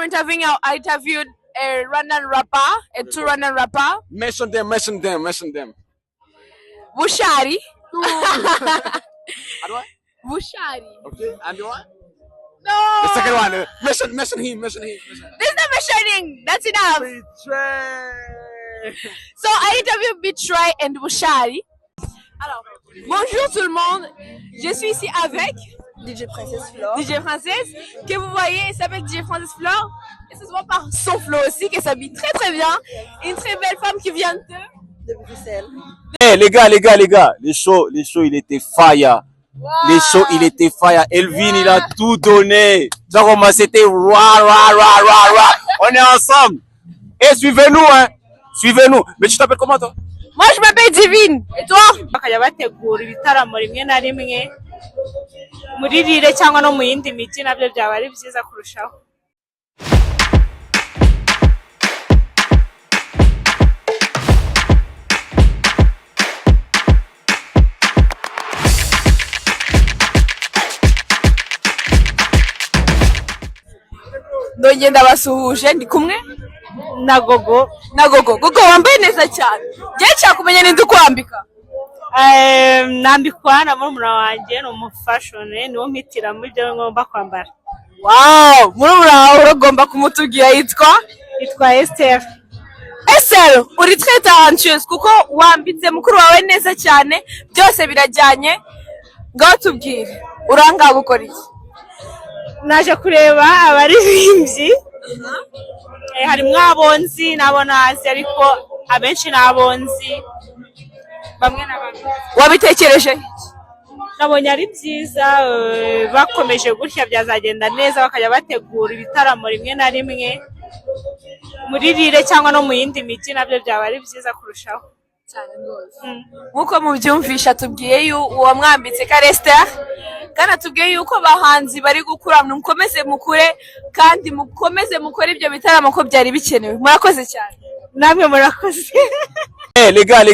time interviewed a Rwandan rapper, a two Rwandan rapper. Mention them. Bushari. And what? Bushari. Okay, and what? No. The second one. Mention him. There's no mentioning. That's enough. Betray. So I interviewed Betray and Bushari. Alors, bonjour tout le monde. Je suis ici avec DJ Princess Flore. DJ Princess, que vous voyez, il s'appelle DJ Princess Flore. Et ça se voit par son flow aussi, qui s'habille très très bien. Une très belle femme qui vient De Bruxelles. Hey, les gars, les shows, il était fire. Wow. Les shows, il était fire. Elvin, il a tout donné. Genre, c'était rah. On est ensemble. Et suivez-nous, hein. Suivez-nous. Mais tu t'appelles comment, toi? Moi, je m'appelle Divine. Et toi? Bakajya bategura ibitaramo rimwe na rimwe muri rire cyangwa no mu yindi miti nabyo byaba ari byiza kurushaho. Ndongeye ndabasuhuje ndi kumwe na Gogo. Gogo wambaye neza cyane. Ngiye cyakumenya ninde ukwambika. Nambikwa na murumuna wanjye ni umufashion niwo mpitira muri byo ngomba kwambara. Wow, murumuna wawe uragomba kumutubwira yitwa Esther. Esther, uri très talentueuse kuko wambitse mukuru wawe neza cyane, byose birajyanye. Ngaho tubwire, uranga gukora iki? Naje kureba abaririmbyi. Harimo abonzi n'abonazi ariko abenshi n'abonzi. Bamwe na bamwe. Wabitekereje? Nabonye ari byiza bakomeje gutya byazagenda neza bakajya bategura ibitaramo rimwe na rimwe muri rire cyangwa no mu yindi miti nabyo byaba ari byiza kurushaho cyane rwose. Nkuko mubyumvisha tubwiye uwo mwambitse Esther kandi atubwiye yuko bahanzi bari gukura mukomeze mukure kandi mukomeze mukore ibyo bitaramo ko byari bikenewe. Murakoze cyane. Namwe murakoze. Hey, les gars,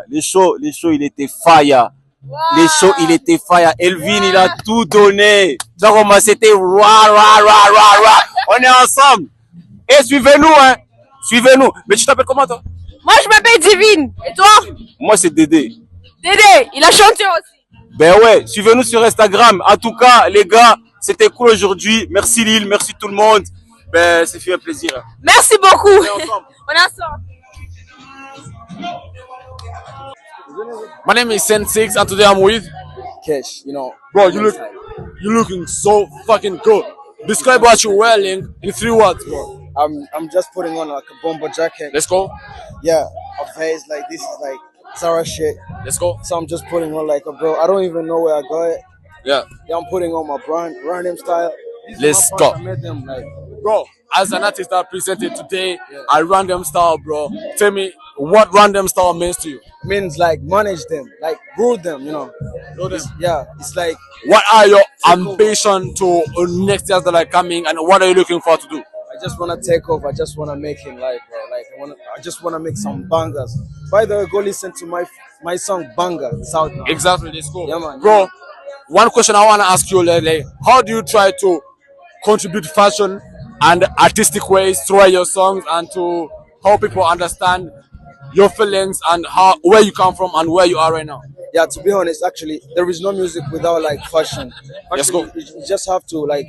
les shows, il était fire. Wow. Les shows, il était fire. Elvin, il a tout donné. Genre, c'était rah. On est ensemble. Et suivez-nous, hein. Suivez-nous. Mais tu t'appelles comment, toi? Moi, je m'appelle Divine. Et toi? Moi, c'est Dédé. Dédé, il a chanté aussi. Ben ouais, suivez-nous sur Instagram. En tout cas, les gars, c'était cool aujourd'hui. Merci Lille, merci tout le monde. Ben, c'est fait un plaisir. Merci beaucoup. On est ensemble. My name is Sen6 and today I'm with Kesh. You know, bro, you're looking so fucking good. Describe what you're wearing in 3 words, bro. I'm just putting on like a bomber jacket. Let's go. Yeah, a face like this is like Zara shit. Let's go. So I'm just putting on like a bro. I don't even know where I got it. Yeah. I'm putting on my brand, random style. Let's go. I met them like, bro, as an artist I presented today, a random style, bro. Tell me what random style means to you. Means like manage them, like rule them, you know. Yeah, it's like. What are your ambition to next years that are coming, and what are you looking forward to do? I just wanna take off. I just wanna make it like, bro. Like I just wanna make some bangers. By the way, go listen to my song Banger. It's out now. Exactly, let's go. Yeah, man. Bro, one question I wanna ask you, like, how do you try to contribute fashion and artistic ways through your songs and to help people understand your feelings and where you come from and where you are right now? Yeah, to be honest, actually, there is no music without like fashion. Actually, let's go. You just have to like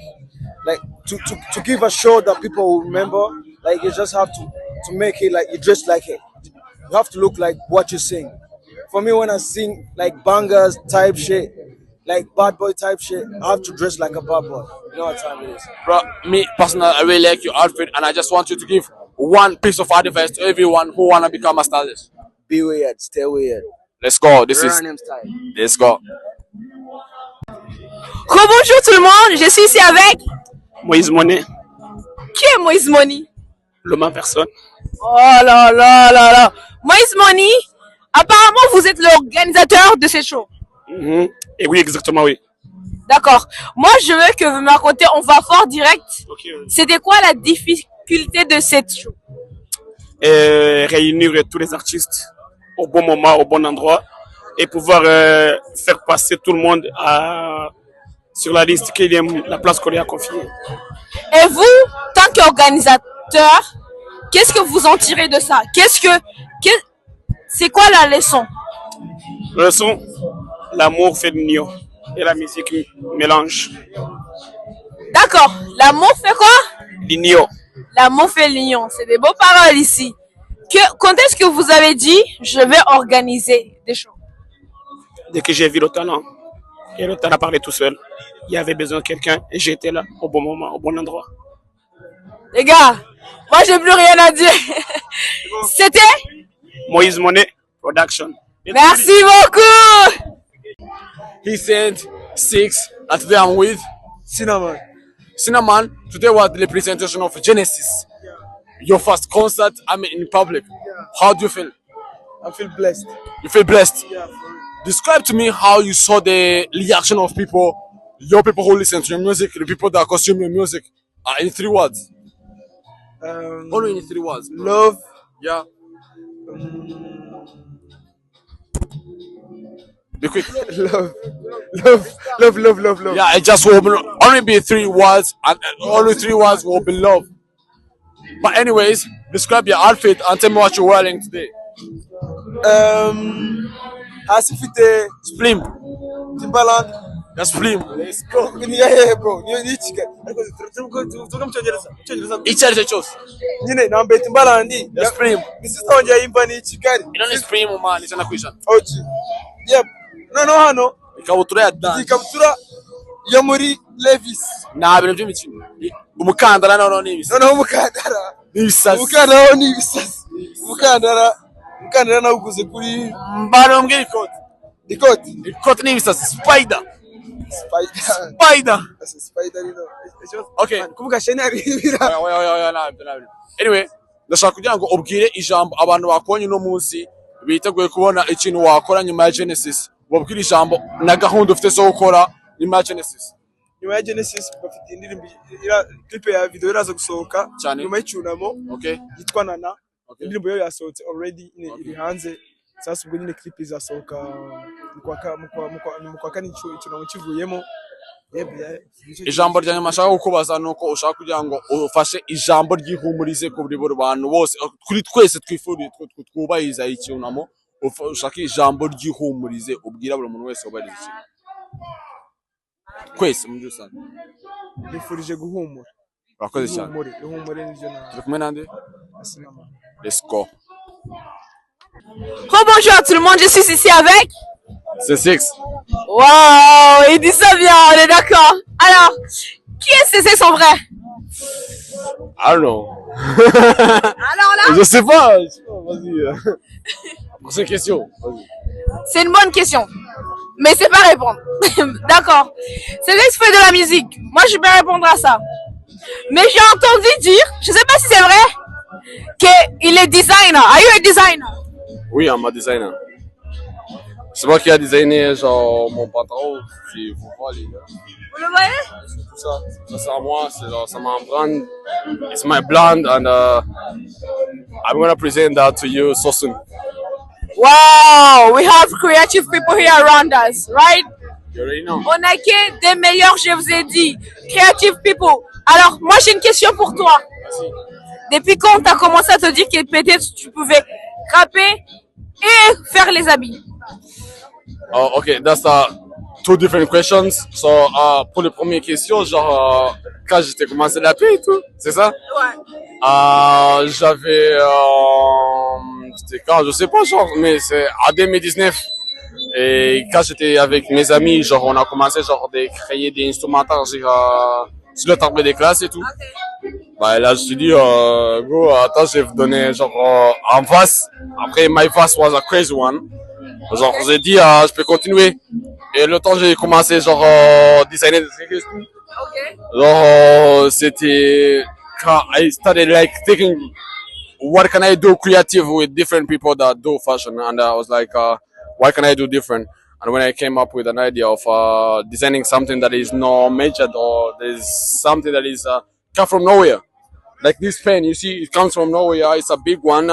to give a show that people will remember. Like you just have to make it like you dress like it. You have to look like what you sing. For me, when I sing like bangers type shit, like bad boy type shit, I have to dress like a bad boy. You know what time it is. Bro, me personally, I really like your outfit, and I just want you to give one piece of advice to everyone who wanna become a stylist. Be weird, stay weird. Let's go. This is. Let's go. Bonjour tout le monde, je suis ici avec Moïse Monet. Qui est Moïse Money? L'homme en personne. Oh là. Moïse Money, apparemment vous êtes l'organisateur de ces shows. Et oui, exactement, oui. D'accord. Moi, je veux que vous me racontiez, on va fort direct. Okay. C'était quoi la difficulté de cette show? Réunir tous les artistes au bon moment, au bon endroit et pouvoir faire passer tout le monde sur la liste qu'il aime, la place qu'on lui a confiée. Et vous, tant organisateur, qu'est-ce que vous en tirez de ça? C'est quoi la leçon? Le son, l'amour fait l'union et la musique mélange. D'accord. L'amour fait quoi? L'union. L'amour fait l'union. C'est des beaux paroles ici. Quand est-ce que vous avez dit, je vais organiser des choses? Dès que j'ai vu le talent, et le talent parlait tout seul, il y avait besoin de quelqu'un et j'étais là au bon moment, au bon endroit. Les gars, moi j'ai plus rien à dire. C'était? Moïse Monet Production. Merci beaucoup. He sent 6, and today I'm with Cinnamon. Cinnamon. Today was the presentation of Genesis. Your first concert, in public. How do you feel? I feel blessed. You feel blessed? Describe to me how you saw the reaction of people, your people who listen to your music, the people that consume your music. In 3 words. Only in 3 words. Love. Yeah. Be quick. Love. Yeah, it just will only be 3 words, and only 3 words will be love. But anyways, describe your outfit and tell me what you're wearing today. Hasi mfite Splim. Timbaland. Yeah, Splim. Let's go. Yeah, bro. Ni Kigali. Ariko tuvuga mu Cyongereza. Icyo ari cyo cyose. Nyine nambaye Timbaland. Yeah, Splim. Ni sister wanjye yimba ni Kigali. Ino ni Splim man, ijana ku ijana. OG. Yep. No hano. Ikabutura ya Dan. Ikabutura yo muri Levis. Nta bintu by'imikino. Umukandara noneho ni ibisa. Noneho umukandara. Ni ibisazi. Umukandara ni ibisazi. Umukandara nawuguze kuri Mbaro mbwira ikoti. Ikoti Ni ibisazi. Spider. Spider no. Okay. Kuvuga shenari bira. Anyway, ndashaka kugira ngo ubwire ijambo abantu bakonye no munsi biteguye kubona ikintu wakora nyuma ya Genesis. Wabwira ijambo na gahunda ufite zo gukora nyuma ya Genesis. Nyuma ya Genesis bafite indirimbo clip ya video iraza gusohoka nyuma y'icyunamo. Okay. Yitwa Nana. Indirimbo yo yasohotse already iri hanze. Sasa ubwo nyine clip izasohoka mu kwa kane icyunamo kivuyemo. Ijambo rya nyuma ashaka kukubaza nuko ushaka kugira ngo ufashe ijambo ry'ihumurize ku buri bantu bose kuri twese twifuriye twubahiriza icyunamo. Ushaka ijambo ry'ihumurize ubwira buri muntu wese ubahiriza kwese muri rusange. Nifurije guhumura. Urakoze cyane. Ihumure nivyo na. Turi kumwe nande? Cinnamon. Let's go. Bonjour à tout le monde, je suis ici avec. C'est 6. Waouh, il dit ça bien, on est d'accord. Alors, qui est C6 en vrai? I don't know. Alors là? Je sais pas. Vas-y. C'est une question. Vas-y. C'est une bonne question. Mais c'est pas répondre. D'accord. C6 fait de la musique. Moi, je peux répondre à ça. Mais j'ai entendu dire, je sais pas si c'est vrai, qu'il est designer. Are you a designer? Oui, I'm a designer. C'est moi qui a designé genre mon pantalon, si vous voyez. Vous le voyez? Tout ça, c'est à moi, c'est genre c'est my brand. It's my brand and I'm gonna present that to you so soon. Wow, we have creative people here around us, right? You already know. On a que des meilleurs, je vous ai dit. Creative people. Alors, moi j'ai une question pour toi. Depuis quand tu as commencé à te dire que peut-être tu pouvais rapper et faire les habits? Oh, okay, that's two different questions. So, pour la première question, genre, quand j'étais commencé à rapper et tout, c'est ça? Ouais. J'avais, c'était quand, je sais pas, genre, mais c'est en 2019. Et quand j'étais avec mes amis, genre, on a commencé, genre, de créer des instrumentales, sur le tableau des classes et tout. Okay. Bah, là, je me suis dit, go, attends, je vais vous donner, genre, en face. Après, my face was a crazy one. Genre, j'ai dit, je peux continuer. Et le temps, j'ai commencé, genre, designer des trucs et tout. Okay. Genre, c'était, quand I started, like, thinking, what can I do creative with different people that do fashion? And I was like, what can I do different? And when I came up with an idea of designing something that is not measured or there's something that is come from nowhere, like this pen, you see, it comes from nowhere. It's a big one.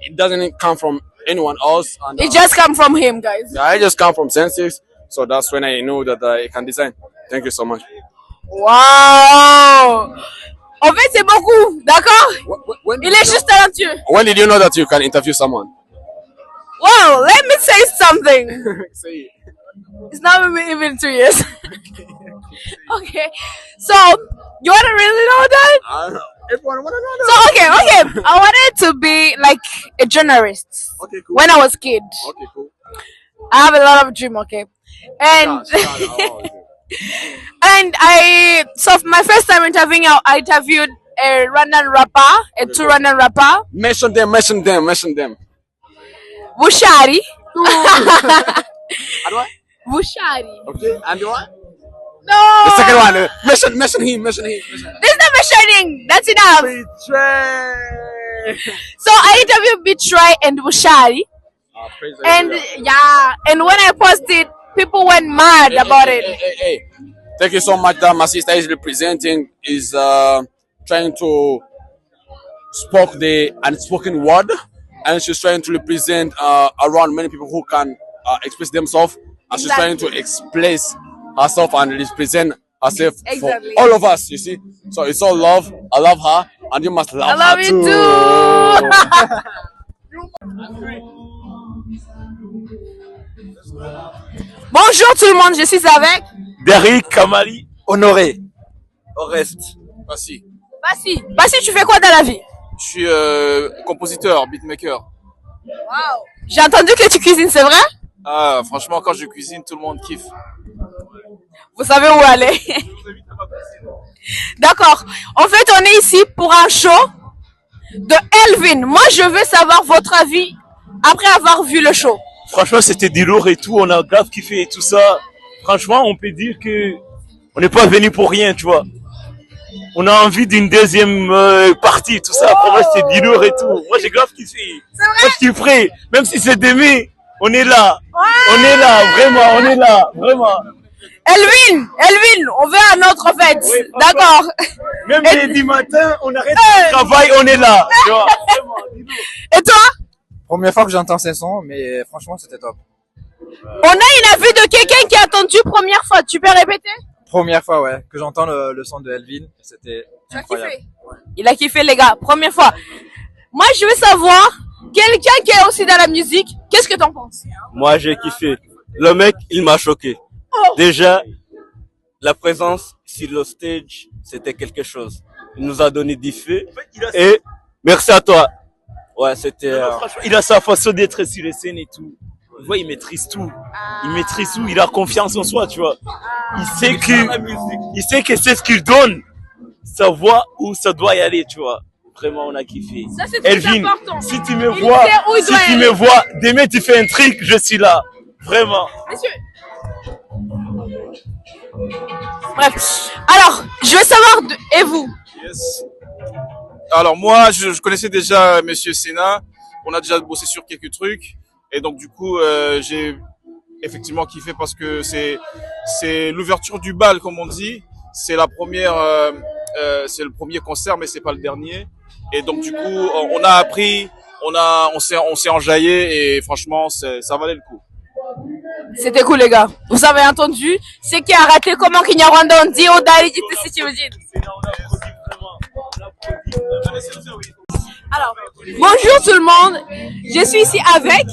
It doesn't come from anyone else. And, It just come from him, guys. yeah, I just come from Sensex, so that's when I knew that I can design. Thank you so much. Wow! En fait, c'est beaucoup, d'accord? When Il did est you juste talentueux. know- when did you know that you can interview someone? Wow, let me say something. Say it. It's not even 2 years. Okay, so you wanna really know that? I don't know. Everyone wanna know So okay, I wanted to be like a journalist Okay, cool. when I was kid. Okay, cool. I have a lot of dream, okay, and and so my first time interviewing, I interviewed a Rwandan rapper, a two Rwandan rapper, Mention them. Bushari. And what? Bushari. Okay, and what? No. The second one. Mention him. There's no mentioning. That's enough. Betray. So I interviewed Betray and Bushari, and yeah, and when I posted, people went mad about it. Hey. Thank you so much that my sister is representing, is trying to speak the unspoken word, and she's trying to represent around many people who can express themselves, and she's trying to express herself and represent herself Exactly. for all of us, you see. So it's all love. I love her, and you must I love love her you Bonjour tout le monde, je suis avec Derrick, Kamali, Honoré. Au reste. Merci. Bassi, tu fais quoi dans la vie? Je suis compositeur, beatmaker. J'ai entendu que tu cuisines, c'est vrai? Ah, franchement, quand je cuisine, tout le monde kiffe. Vous savez où aller. D'accord. En fait, on est ici pour un show de Elvin. Moi, je veux savoir votre avis après avoir vu le show. Franchement, c'était du lourd et tout. On a grave kiffé et tout ça. Franchement, on peut dire que on n'est pas venu pour rien, tu vois. On a envie d'une deuxième partie, tout ça. Pour moi, c'était du lourd et tout. Moi, j'ai grave kiffé. Moi, je kifferais. Même si c'est demain, on est là. On est là, vraiment, on est là, vraiment. Elvin, on veut un autre fête. Oui, d'accord. Même lundi matin, on arrête le travail, on est là. Tu vois. Et toi? Première fois que j'entends ces sons, mais franchement, c'était top. On a une avis de quelqu'un qui a entendu première fois. Tu peux répéter? Première fois, ouais, que j'entends le son de Elvin, c'était Tu as incroyable. kiffé? Il a kiffé, les gars. Première fois. Moi, je veux savoir, quelqu'un qui est aussi dans la musique, qu'est-ce que t'en penses? Moi, j'ai kiffé. Le mec, il m'a choqué. Déjà, la présence sur le stage, c'était quelque chose. Il nous a donné du feu. Et merci à toi. Ouais, c'était... Franchement, il a sa façon d'être sur les scènes et tout. Tu vois, il maîtrise tout. Il a confiance en soi, tu vois. Il sait que c'est ce qu'il donne. Ça voit où ça doit y aller, tu vois. Vraiment, on a kiffé. Ça, c'est très Elvin, important. si tu me Il vois, sait où il doit aller. demain tu fais un truc, je suis là. Vraiment. Messieurs. Bref. Alors, je veux savoir, et vous? Yes. Alors moi, je connaissais déjà Monsieur Senna. On a déjà bossé sur quelques trucs. Et donc du coup, j'ai effectivement kiffé parce que c'est l'ouverture du bal, comme on dit. C'est la première, c'est le premier concert, mais c'est pas le dernier. Et donc du coup, on a appris, on s'est enjaillé et franchement, ça valait le coup. C'était cool, les gars. Vous avez entendu? C'est qui a raté comment Kinyarwanda on dit au Dari dit si tu veux dire. Alors, bonjour tout le monde. Je suis ici avec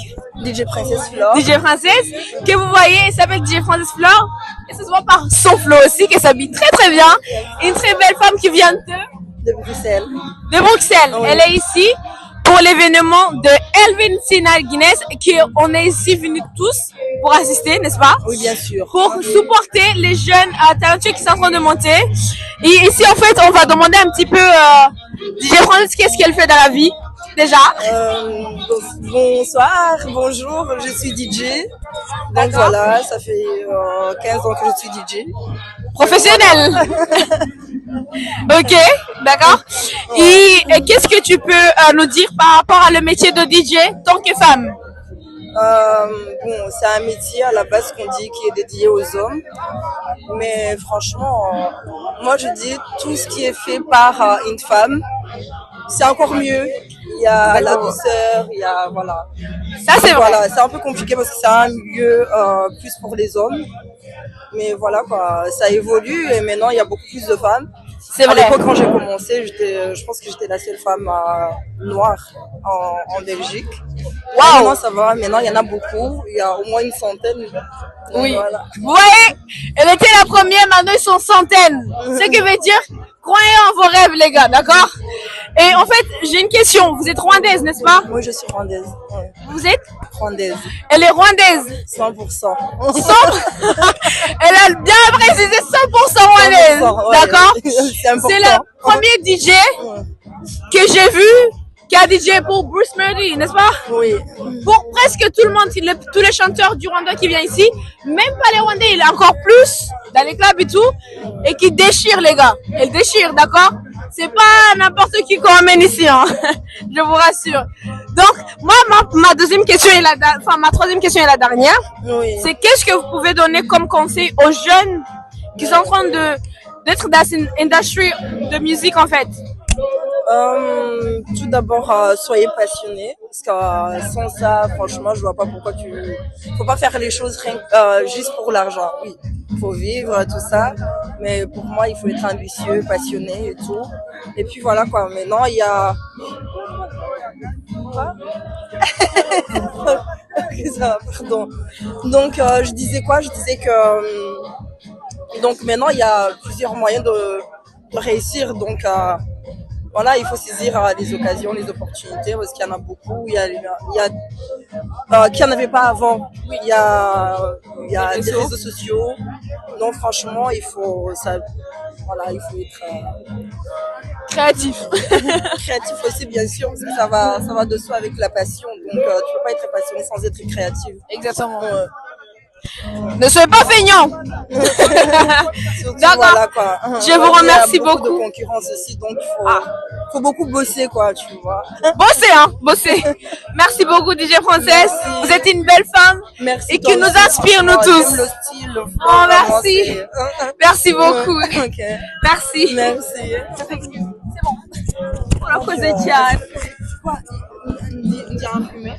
DJ Princesse Flore. DJ Princesse, que vous voyez, elle s'appelle DJ Princesse Flore. Et ça se voit par son flow aussi, qu'elle s'habille très très bien. Une très belle femme qui vient De Bruxelles. de Bruxelles. Oui. Elle est ici pour l'événement de Elvin Sina Guinness, on est ici venus tous pour assister, n'est-ce pas? Oui, bien sûr. Pour supporter les jeunes talentueux qui sont en train de monter. Et ici, en fait, on va demander un petit peu DJ Francis, qu'est-ce qu'elle fait dans la vie, déjà? Bonsoir, bonjour, je suis DJ. Donc voilà, ça fait 15 ans que je suis DJ. Professionnelle. Ok, d'accord. Et qu'est-ce que tu peux nous dire par rapport à le métier de DJ tant que femme? Bon, c'est un métier à la base qu'on dit qui est dédié aux hommes. Mais franchement, moi je dis tout ce qui est fait par une femme, c'est encore mieux. Il y a la douceur, il y a voilà. Ça c'est vrai. Voilà, c'est un peu compliqué parce que c'est un milieu plus pour les hommes. Mais voilà quoi, ça évolue et maintenant il y a beaucoup plus de femmes. C'est À vrai. l'époque, quand j'ai commencé, je pense que j'étais la seule femme noire en Belgique. Waouh. Maintenant, ça va. Maintenant, il y en a beaucoup. Il y a au moins une centaine. Donc, Oui. voilà. Vous voyez, elle était la première, maintenant ils sont centaines. Ce qui veut dire, croyez en vos rêves, les gars, d'accord? Et en fait, j'ai une question. Vous êtes rwandaise, n'est-ce pas? Moi, je suis rwandaise. Ouais. Vous êtes? Rwandaise. Elle est rwandaise. 100%. Elle a bien précisé 100% rwandaise. 100%, ouais. D'accord? C'est important. C'est le premier DJ que j'ai vu qui a DJ pour Bruce Melody, n'est-ce pas? Oui. Pour presque tout le monde, tous les chanteurs du Rwanda qui viennent ici, même pas les Rwandais, il est encore plus dans les clubs et tout, et qui déchire les gars. Elle déchire, d'accord? C'est pas n'importe qui qu'on ramène ici, hein. Je vous rassure. Donc, moi, ma deuxième question est ma troisième question est la dernière. Oui. C'est qu'est-ce que vous pouvez donner comme conseil aux jeunes qui sont en train d'être dans une industrie de musique, en fait? Tout d'abord, soyez passionnés, parce que sans ça, franchement, je vois pas pourquoi faut pas faire les choses juste pour l'argent. Oui, faut vivre tout ça, mais pour moi, il faut être ambitieux, passionné et tout. Et puis voilà quoi. Maintenant, il y a quoi? Ça, pardon. Donc, je disais quoi? Je disais que donc maintenant, il y a plusieurs moyens de réussir. Donc voilà, il faut saisir les occasions, les opportunités, parce qu'il y en a beaucoup. Il y a qu'il n'y en avait pas avant. Il y a des réseaux sociaux. Donc franchement, il faut être Créatif. créatif aussi, bien sûr, parce que ça va de soi avec la passion. Donc tu peux pas être passionné sans être créatif. Exactement. Ne soyez pas feignants. Surtout, D'accord. voilà, quoi. Je vous remercie Il y a beaucoup beaucoup. de concurrence aussi, donc faut beaucoup bosser, quoi, tu vois. Bossez, hein, bossez. Merci beaucoup, DJ Princesse. Vous êtes une belle femme. Merci. Et qui nous inspire, nous tous. J'aime le style, le flow, Oh, vraiment, merci. c'est- Merci beaucoup. Ok. Merci. Merci. C'est bon. Pour la cause de Tiane. On dirait un fumé.